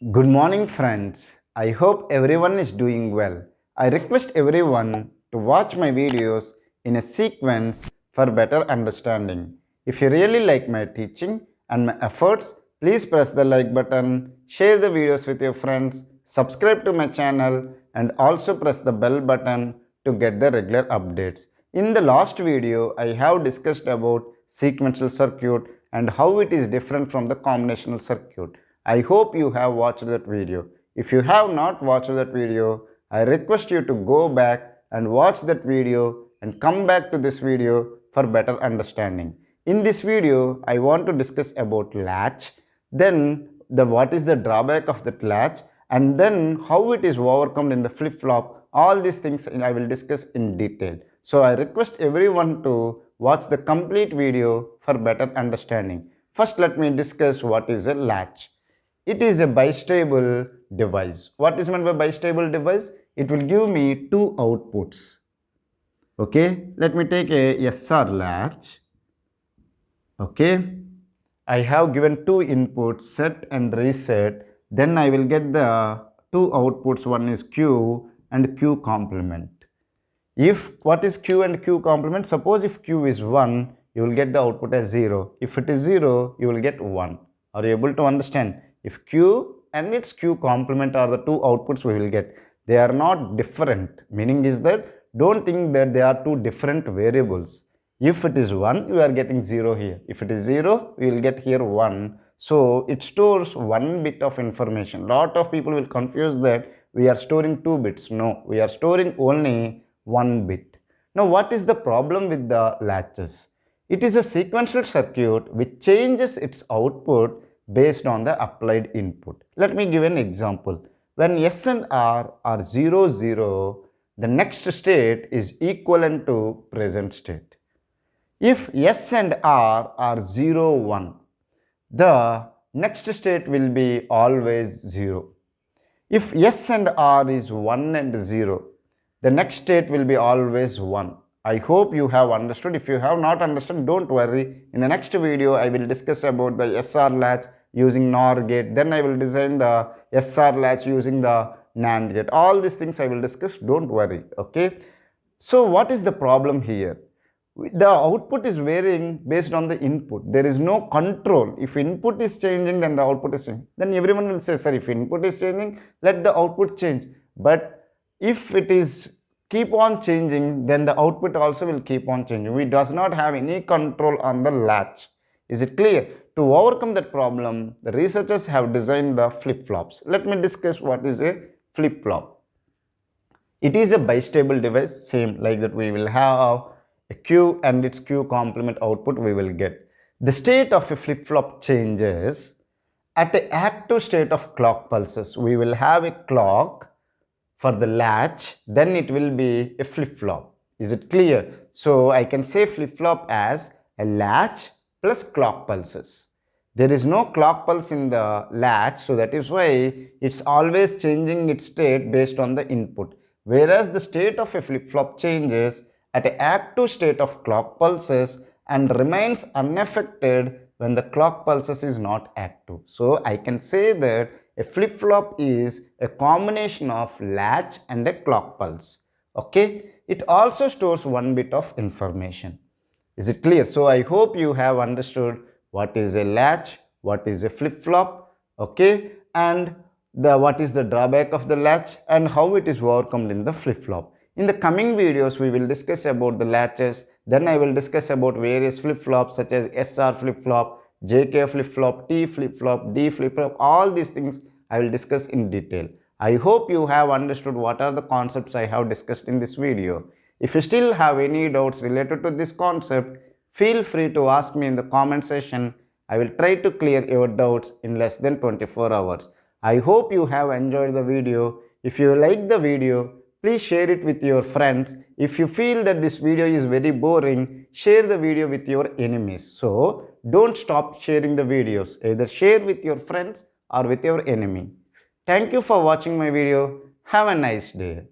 Good morning, friends. I hope everyone is doing well. I request everyone to watch my videos in a sequence for better understanding. If you really like my teaching and my efforts, please press the like button, share the videos with your friends, subscribe to my channel, and also press the bell button to get the regular updates. In the last video, I have discussed about sequential circuit and how it is different from the combinational circuit. I hope you have watched that video. If you have not watched that video, I request you to go back and watch that video and come back to this video for better understanding. In this video, I want to discuss about latch, then what is the drawback of that latch, and then how it is overcome in the flip-flop. All these things I will discuss in detail. So I request everyone to watch the complete video for better understanding. First, let me discuss what is a latch. It is a bistable device. What is meant by bistable device? It will give me two outputs. Okay, let me take a SR latch. Okay, I have given two inputs, set and reset. Then I will get the two outputs. One is Q and Q complement. If what is Q and Q complement? Suppose if Q is 1, you will get the output as 0. If it is 0, you will get 1. Are you able to understand? If Q and its Q complement are the two outputs we will get. They are not different. Meaning is that don't think that they are two different variables. If it is 1, you are getting 0 here. If it is 0, we will get here 1. So it stores 1 bit of information. Lot of people will confuse that we are storing 2 bits. No, we are storing only 1 bit. Now what is the problem with the latches? It is a sequential circuit which changes its output based on the applied input. Let me give an example. When S and R are 0, 0, the next state is equivalent to present state. If S and R are 0, 1, the next state will be always 0. If S and R is 1 and 0, the next state will be always 1. I hope you have understood. If you have not understood, don't worry. In the next video, I will discuss about the SR latch using NOR gate. Then I will design the SR latch using the NAND gate. All these things I will discuss. Don't worry. Okay. So what is the problem here? The output is varying based on the input. There is no control. If input is changing, then the output is changing. Then everyone will say, sir, if input is changing, let the output change. But if it is keep on changing, then the output also will keep on changing. We does not have any control on the latch. Is it clear? To overcome that problem, the researchers have designed the flip-flops. Let me discuss what is a flip-flop. It is a bistable device, same like that we will have a Q and its Q complement output we will get. The state of a flip-flop changes at the active state of clock pulses. We will have a clock for the latch, then it will be a flip-flop. Is it clear? So I can say flip-flop as a latch plus clock pulses. There is no clock pulse in the latch, so that is why it's always changing its state based on the input. Whereas the state of a flip-flop changes at an active state of clock pulses and remains unaffected when the clock pulses is not active. So I can say that a flip-flop is a combination of latch and a clock pulse. Okay. It also stores 1 bit of information. Is it clear? So I hope you have understood what is a latch, what is a flip-flop, okay, and what is the drawback of the latch and how it is overcome in the flip-flop. In the coming videos, we will discuss about the latches. Then I will discuss about various flip-flops such as SR flip-flop, JK flip-flop, T flip-flop, D flip-flop. All these things I will discuss in detail. I hope you have understood what are the concepts I have discussed in this video. If you still have any doubts related to this concept, feel free to ask me in the comment section. I will try to clear your doubts in less than 24 hours. I hope you have enjoyed the video. If you like the video, please share it with your friends. If you feel that this video is very boring, share the video with your enemies. So don't stop sharing the videos. Either share with your friends or with your enemy. Thank you for watching my video. Have a nice day.